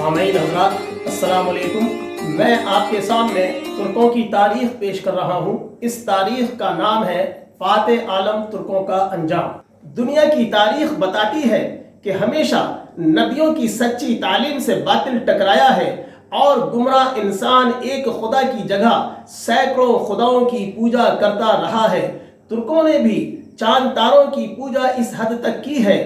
سامعین حضرات السلام علیکم، میں آپ کے سامنے ترکوں کی تاریخ پیش کر رہا ہوں۔ اس تاریخ کا نام ہے فاتح عالم ترکوں کا انجام۔ دنیا کی تاریخ بتاتی ہے کہ ہمیشہ نبیوں کی سچی تعلیم سے باطل ٹکرایا ہے اور گمراہ انسان ایک خدا کی جگہ سینکڑوں خداؤں کی پوجا کرتا رہا ہے۔ ترکوں نے بھی چاند تاروں کی پوجا اس حد تک کی ہے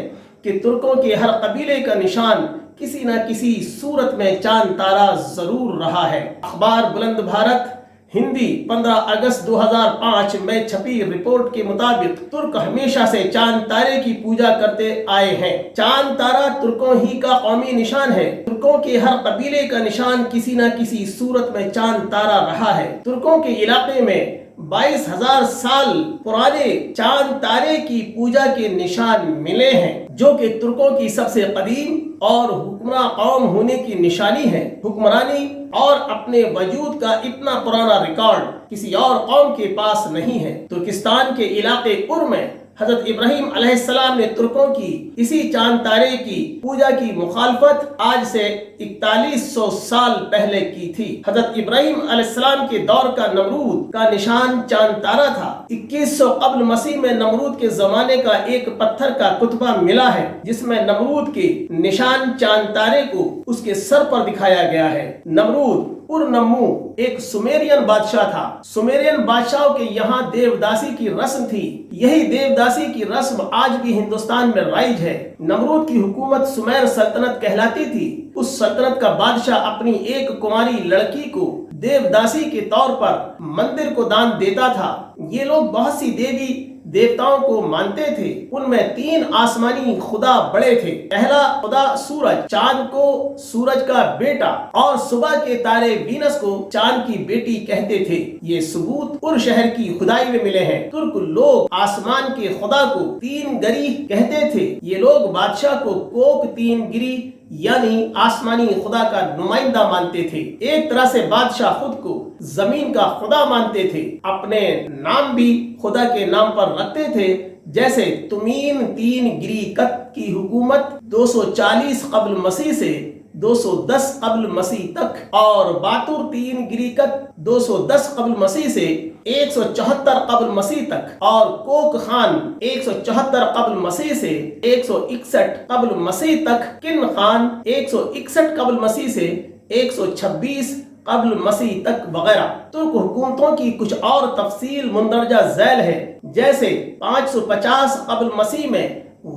کہ ترکوں کے ہر قبیلے کا نشان کسی نہ کسی صورت میں چاند تارا ضرور رہا ہے۔ اخبار بلند بھارت ہندی 15 اگست 2005 میں چھپی رپورٹ کے مطابق ترک ہمیشہ سے چاند تارے کی پوجا کرتے آئے ہیں۔ چاند تارا ترکوں ہی کا قومی نشان ہے۔ ترکوں کے ہر قبیلے کا نشان کسی نہ کسی صورت میں چاند تارا رہا ہے۔ ترکوں کے علاقے میں 22,000 سال پرانے چاند تارے کی پوجا کے نشان ملے ہیں، جو کہ ترکوں کی سب سے قدیم اور حکمراں قوم ہونے کی نشانی ہے۔ حکمرانی اور اپنے وجود کا اتنا پرانا ریکارڈ کسی اور قوم کے پاس نہیں ہے۔ ترکستان کے علاقے پر میں حضرت ابراہیم علیہ السلام نے ترکوں کی اسی چاند تارے کی پوجا کی مخالفت آج سے 4100 سال پہلے کی تھی۔ حضرت ابراہیم علیہ السلام کے دور کا نمرود کا نشان چاند تارا تھا۔ 2100 قبل مسیح میں نمرود کے زمانے کا ایک پتھر کا کتبہ ملا ہے، جس میں نمرود کے نشان چاند تارے کو اس کے سر پر دکھایا گیا ہے۔ نمرود نمو ایک سومیرین بادشاہ تھا۔ سومیرین بادشاہوں کے یہاں دیوداسی کی رسم تھی۔ یہی دیوداسی کی رسم آج بھی ہندوستان میں رائج ہے۔ نمرود کی حکومت سمیر سلطنت کہلاتی تھی۔ اس سلطنت کا بادشاہ اپنی ایک کماری لڑکی کو دیوداسی کے طور پر مندر کو دان دیتا تھا۔ یہ لوگ بہت سی دیوی دیوتاؤں کو مانتے تھے۔ ان میں 3 آسمانی خدا بڑے تھے۔ پہلا خدا سورج، چاند کو سورج کا بیٹا اور صبح کے تارے وینس کو چاند کی بیٹی کہتے تھے۔ یہ ثبوت اور شہر کی کھدائی میں ملے ہیں۔ ترک لوگ آسمان کے خدا کو 3 گری کہتے تھے۔ یہ لوگ بادشاہ کو کوک 3 گری یعنی آسمانی خدا کا نمائندہ مانتے تھے۔ ایک طرح سے بادشاہ خود کو زمین کا خدا مانتے تھے۔ اپنے نام بھی خدا کے نام پر رکھتے تھے، جیسے تمین 3 گری کت کی حکومت 240 قبل مسیح سے 210 قبل مسیح تک، اور باتور 3 گری کت 210 قبل مسیح سے 174 قبل مسیح تک، اور کوک خان 174 قبل مسیح سے 161 قبل مسیح تک، کن خان 161 قبل مسیح سے 126 قبل مسیح تک وغیرہ۔ ترک حکومتوں کی کچھ اور تفصیل مندرجہ ذیل ہے، جیسے 550 قبل مسیح میں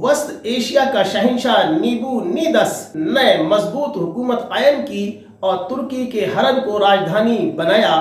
وسط ایشیا کا شہنشاہ نیبو نیدس نے مضبوط حکومت قائم کی اور ترکی کے ہرن کو راجدھانی بنایا۔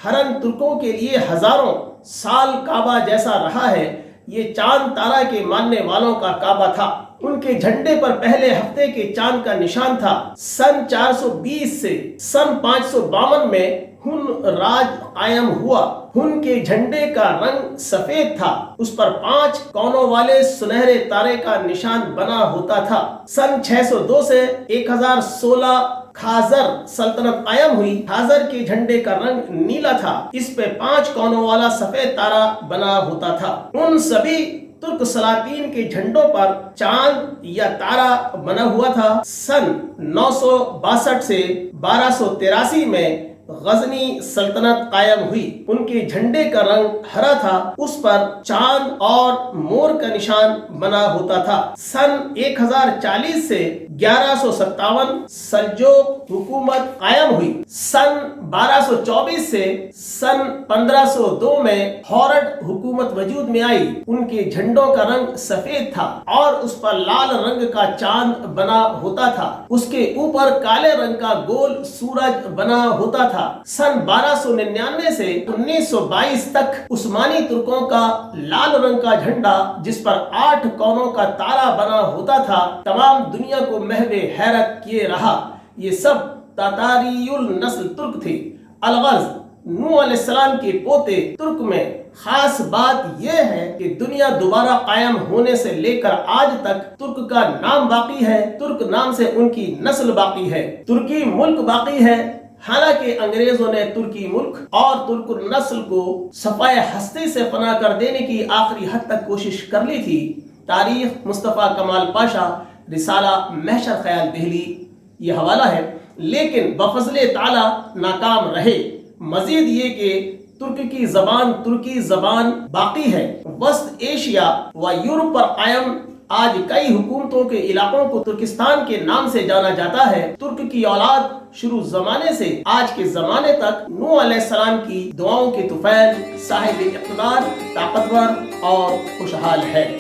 ہرن ترکوں کے لیے ہزاروں سال کعبہ جیسا رہا ہے۔ یہ چاند تارا کے ماننے والوں کا کعبہ تھا۔ ان کے جھنڈے پر پہلے ہفتے کے چاند کا نشان تھا۔ سن 420 سے سن 552 میں ہن راج قائم ہوا۔ ہن کے جھنڈے کا رنگ سفید تھا، اس پر 5 کونوں والے سنہرے تارے کا نشان بنا ہوتا تھا۔ سن 602 سے 1016 خازر سلطنت قائم ہوئی۔ خازر کے جھنڈے کا رنگ نیلا تھا، اس پہ 5 کونوں والا سفید تارا بنا ہوتا تھا۔ ان سبھی ترک سلاطین کے جھنڈوں پر چاند یا تارا بنا ہوا تھا۔ سن 962 سے 1283 میں غزنی سلطنت قائم ہوئی۔ ان کے جھنڈے کا رنگ ہرا تھا، اس پر چاند اور مور کا نشان بنا ہوتا تھا۔ سن 1040 سے 1157 سلجوق حکومت قائم ہوئی۔ سن 1224 سے سن 1502 میں ہورڈ حکومت وجود میں آئی۔ ان کے جھنڈوں کا رنگ سفید تھا اور اس پر لال رنگ کا چاند بنا ہوتا تھا۔ اس کے اوپر کالے رنگ کا گول سورج بنا ہوتا تھا۔ سن 1299 سے 1922 تک عثمانی ترکوں کا لال رنگ کا جھنڈا، جس پر 8 کونوں کا تارا بنا ہوتا تھا، تمام دنیا کو محو حیرت کیے رہا۔ یہ سب تاتاری النسل ترک تھے۔ الغرض نوح علیہ السلام کے پوتے ترک میں خاص بات یہ ہے کہ دنیا دوبارہ قائم ہونے سے لے کر آج تک ترک کا نام باقی ہے، ترک نام سے ان کی نسل باقی ہے، ترکی ملک باقی ہے۔ حالانکہ انگریزوں نے ترکی ملک اور ترک نسل کو صفائے ہستی سے فنا کر دینے کی آخری حد تک کوشش کر لی تھی۔ تاریخ مصطفیٰ کمال پاشا، رسالہ محشر خیال دہلی۔ یہ حوالہ ہے لیکن بفضل تعالی ناکام رہے۔ مزید یہ کہ ترکی زبان باقی ہے۔ وسط ایشیا و یورپ پر قائم آج کئی حکومتوں کے علاقوں کو ترکستان کے نام سے جانا جاتا ہے۔ ترک کی اولاد شروع زمانے سے آج کے زمانے تک نوح علیہ السلام کی دعاؤں کے طفیل، صاحب اقتدار، طاقتور اور خوشحال ہے۔